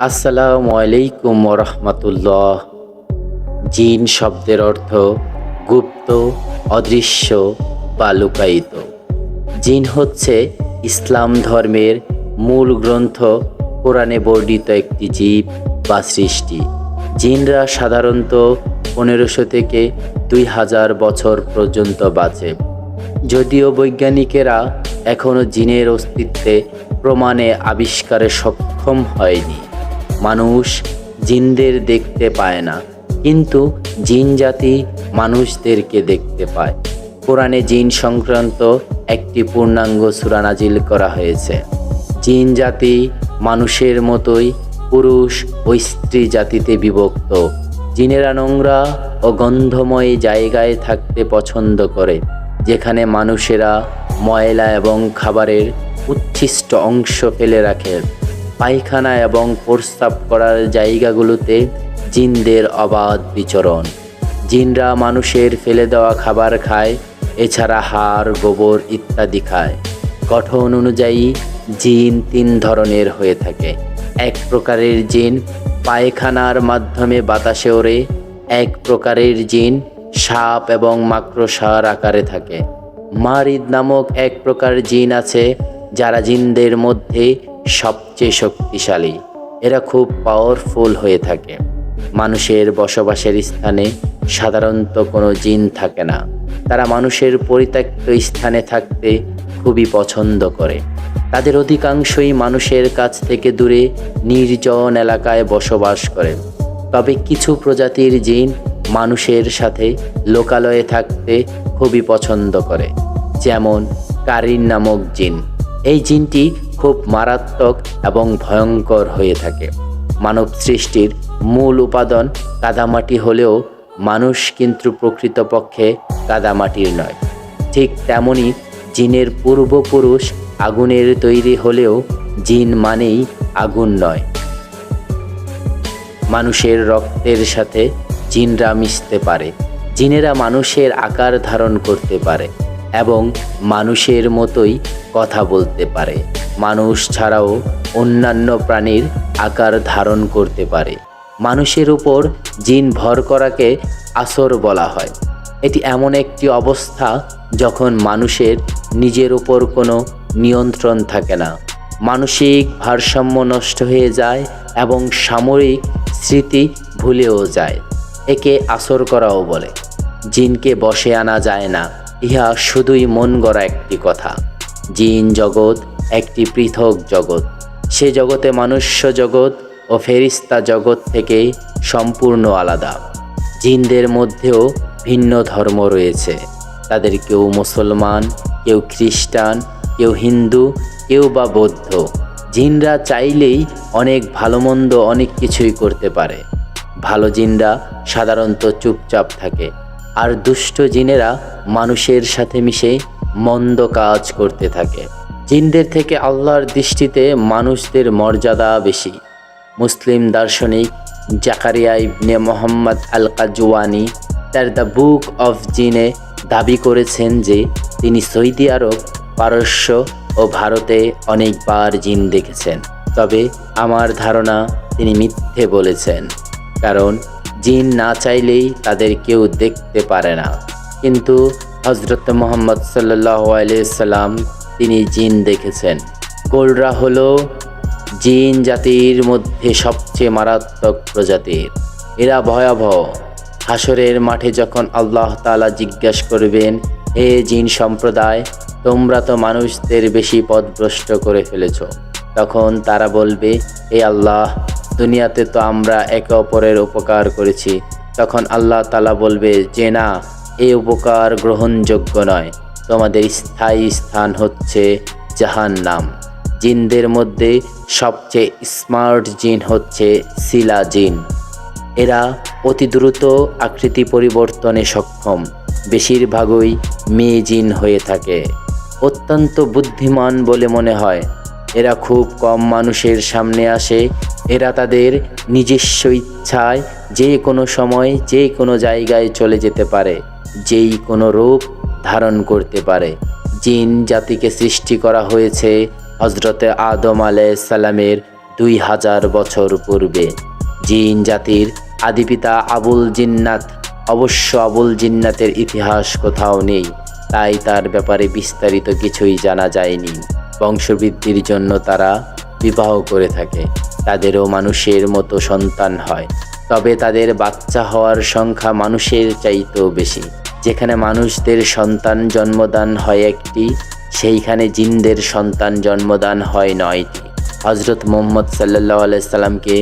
আসসালামু আলাইকুম রহমতুল্লাহ। জিন শব্দের অর্থ গুপ্ত, অদৃশ্য বা লুকায়িত। জিন হচ্ছে ইসলাম ধর্মের মূল গ্রন্থ কোরআনে বর্ণিত একটি জীব বা সৃষ্টি। জিনরা সাধারণত 1500 থেকে 2000 বছর পর্যন্ত বাঁচে। যদিও বৈজ্ঞানিকেরা এখনও জিনের অস্তিত্বে প্রমাণে আবিষ্কারে সক্ষম হয়নি। মানুষ জিনদের দেখতে পায় না, কিন্তু জিন জাতি মানুষদেরকে দেখতে পায়। কোরআনে জিন সংক্রান্ত একটি পূর্ণাঙ্গ সূরা নাজিল করা হয়েছে। জিন জাতি মানুষের মতোই পুরুষ ও স্ত্রী জাতিতে বিভক্ত। জিনেরা নোংরা ও গন্ধময় জায়গায় থাকতে পছন্দ করে, যেখানে মানুষেরা ময়লা এবং খাবারের উচ্ছিষ্ট অংশ ফেলে রাখে। পায়খানা এবং প্রস্রাব করার জায়গাগুলোতে জিনদের অবাধ বিচরণ। জিনরা মানুষের ফেলে দেওয়া খাবার খায়, এছাড়া হাড়, গোবর ইত্যাদি খায়। গঠন অনুযায়ী জিন 3 ধরনের হয়ে থাকে। এক প্রকারের জিন পায়খানার মাধ্যমে বাতাসে ওড়ে, এক প্রকারের জিন সাপ এবং মাকড়সার আকারে থাকে। মারিদ নামক এক প্রকার জিন আছে, যারা জিনদের মধ্যে সবচেয়ে শক্তিশালী। এরা খুব পাওয়ারফুল হয়ে থাকে। মানুষের বসবাসের স্থানে সাধারণত কোনো জিন থাকে না। তারা মানুষের পরিত্যক্ত স্থানে থাকতে খুবই পছন্দ করে। তাদের অধিকাংশই মানুষের কাছ থেকে দূরে নির্জন এলাকায় বসবাস করে। তবে কিছু প্রজাতির জিন মানুষের সাথে লোকালয়ে থাকতে খুবই পছন্দ করে, যেমন কারিন নামক জিন। এই জিনটি খুব মারাত্মক এবং ভয়ঙ্কর হয়ে থাকে। মানব সৃষ্টির মূল উপাদান কাদামাটি হলেও মানুষ কিন্তু প্রকৃতপক্ষে কাদামাটির নয়। ঠিক তেমনি জিনের পূর্বপুরুষ আগুনের তৈরি হলেও জিন মানেই আগুন নয়। মানুষের রক্তের সাথে জিনরা মিশতে পারে। জিনেরা মানুষের আকার ধারণ করতে পারে এবং মানুষের মতোই কথা বলতে পারে। মানুষ ছাড়াও অন্যান্য প্রাণীর আকার ধারণ করতে পারে। মানুষের উপর জিন ভর করাকে আসর বলা হয়। এটি এমন একটি অবস্থা যখন মানুষের নিজের উপর কোনো নিয়ন্ত্রণ থাকে না, মানসিক ভারসাম্য নষ্ট হয়ে যায় এবং সামরিক স্মৃতি ভুলেও যায়। একে আসর করাও বলে। জিনকে বশে আনা যায় না, ইহা শুধুই মন গড়া একটি কথা। জিন জগৎ একটি পৃথক জগৎ। সে জগতে মনুষ্য জগৎ ও ফেরেশতা জগৎ থেকে সম্পূর্ণ আলাদা। জিনদের মধ্যেও ভিন্ন ধর্ম রয়েছে। তাদের কেউ মুসলমান, কেউ খ্রিস্টান, কেউ হিন্দু, কেউ বা বৌদ্ধ। জিনরা চাইলেই অনেক ভালো মন্দ অনেক কিছুই করতে পারে। ভালো জিনরা সাধারণত চুপচাপ থাকে, আর দুষ্ট জিনেরা মানুষের সাথে মিশে মন্দ কাজ করতে থাকে। জিনদের থেকে আল্লাহর দৃষ্টিতে মানুষদের মর্যাদা বেশি। মুসলিম দার্শনিক জাকারিয়া ইবনে মোহাম্মদ আল কাজওয়ানি তার দ্য বুক অফ জিনে দাবি করেছেন যে তিনি সৌদি আরব, পারস্য ও ভারতে অনেকবার জিন দেখেছেন। তবে আমার ধারণা তিনি মিথ্যে বলেছেন, কারণ জিন না চাইলেই তাদের কেউ দেখতে পারে না। কিন্তু হযরত মুহাম্মদ সাল্লাল্লাহু আলাইহি সাল্লাম তিনি জিন দেখেছেন। গোলরা হলো জিন জাতির মধ্যে সবচেয়ে মারাত্মক প্রজাতির। এরা ভয়াবহ। হাসরের মাঠে যখন আল্লাহ তাআলা জিজ্ঞাসা করবেন, হে জিন সম্প্রদায়, তোমরা তো মানুষদের বেশি পথভ্রষ্ট করে ফেলেছ, তখন তারা বলবে, হে আল্লাহ, দুনিয়াতে তো আমরা একে অপরের উপকার করেছি। তখন আল্লাহ তাআলা বলবে যে না, এই উপকার গ্রহণযোগ্য নয়, তোমাদের স্থায়ী স্থান হচ্ছে জাহান্নাম। জিনদের মধ্যে সবচেয়ে স্মার্ট জিন হচ্ছে সিলা জিন। এরা অতি দ্রুত আকৃতি পরিবর্তনে সক্ষম। বেশিরভাগই মেয়ে জিন হয়ে থাকে। অত্যন্ত বুদ্ধিমান বলে মনে হয়। এরা খুব কম মানুষের সামনে আসে। এরা তাদের নিজস্ব ইচ্ছায় যে কোনো সময় যে কোনো জায়গায় চলে যেতে পারে, যেই কোনো রূপ ধারণ করতে পারে। জিন জাতিকে সৃষ্টি করা হয়েছে হজরতে আদম আলাইহিস সালামের 2000 বছর পূর্বে। জিন জাতির আদিপিতা আবুল জিন্নাত। অবশ্য আবুল জিন্নাতের ইতিহাস কোথাও নেই, তাই তার ব্যাপারে বিস্তারিত কিছুই জানা যায়নি। বংশবৃদ্ধির জন্য তারা বিবাহ করে থাকে, তাদেরও মানুষের মতো সন্তান হয়, তবে তাদের বাচ্চা হওয়ার সংখ্যা মানুষের চাইতেও বেশি। যেখানে মানুষদের সন্তান জন্মদান হয় একটি, সেইখানে জিনদের সন্তান জন্মদান হয় 9টি। হজরত মুহাম্মদ সাল্লাল্লাহু আলাইহি সাল্লামকে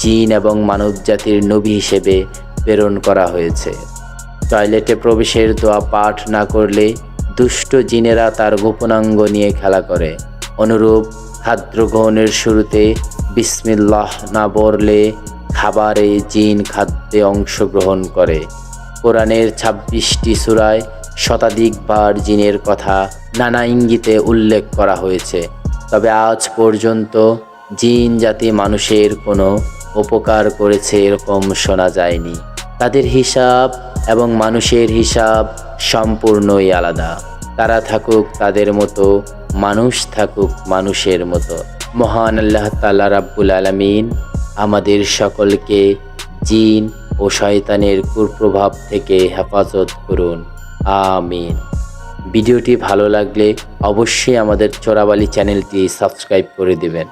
জিন এবং মানবজাতির নবী হিসেবে প্রেরণ করা হয়েছে। টয়লেটে প্রবেশের দোয়া পাঠ না করলে দুষ্ট জিনেরা তার গোপনাঙ্গ নিয়ে খেলা করে। অনুরূপ খাদ্য গ্রহণের শুরুতে বিসমিল্লাহ না বললে খাবারে জিন খাদ্যে অংশগ্রহণ করে। কোরআনের 26টি সূরায় শতাধিকবার জিনের কথা নানা ইঙ্গিতে উল্লেখ করা হয়েছে, তবে আজ পর্যন্ত জিন জাতি মানুষের কোনো উপকার করেছে এরকম শোনা যায়নি। তাদের হিসাব এবং মানুষের হিসাব সম্পূর্ণই আলাদা। তারা থাকুক তাদের মতো, মানুষ থাকুক মানুষের মতো। মহান আল্লাহ তাআলা রাব্বুল আলামিন আমাদের সকলকে জিন ও শয়তানের কুপ্রভাব থেকে হেফাজত করুন, আমিন। ভিডিওটি ভালো লাগলে অবশ্যই আমাদের চোরাবালি চ্যানেলটি সাবস্ক্রাইব করে দেবেন।